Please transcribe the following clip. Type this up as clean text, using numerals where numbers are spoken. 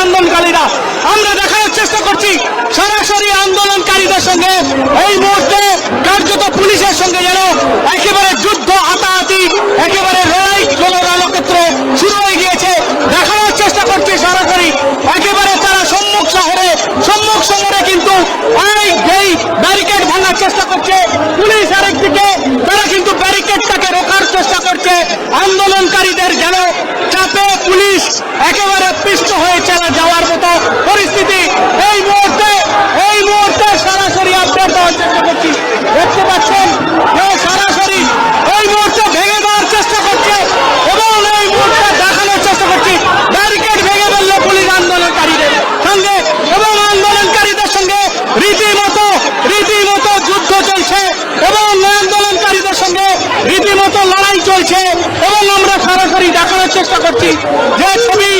আন্দোলনকারীরা। আমরা দেখানোর চেষ্টা করছি সরাসরি আন্দোলনকারীদের সঙ্গে এই মুহূর্তে কার্যত পুলিশের সঙ্গে যেন একেবারে যুদ্ধ হাতাহাতি, একেবারে লড়াই রণক্ষেত্র শুরু হয়ে গিয়েছে। দেখানোর চেষ্টা করছি সরাসরি একেবারে তারা সম্মুখ শহরে কিন্তু এই ব্যারিকেড ভাঙার চেষ্টা করছে পুলিশ, আরেকদিকে তারা কিন্তু ব্যারিকেডটাকে রোখার চেষ্টা করছে। আন্দোলনকারীদের যেন চাপে পুলিশ একেবারে পিষ্ট হয়ে চলে যাওয়ার মতো পরিস্থিতি এই মুহূর্তে সরাসরি আপডেট দেওয়ার চেষ্টা করছি। দেখতে পাচ্ছেন সরাসরি এই মুহূর্তে ভেঙে দেওয়ার চেষ্টা করছে এবং এই মুহূর্তে দেখানোর চেষ্টা করছি ব্যারিকেড ভেঙে ফেললো পুলিশ আন্দোলনকারীদের সঙ্গে, এবং আন্দোলনকারীদের সঙ্গে রীতিমতো যুদ্ধ চলছে এবং আন্দোলনকারীদের সঙ্গে রীতিমতো লড়াই চলছে। এবং আমরা সরাসরি দেখানোর চেষ্টা করছি যে ছবি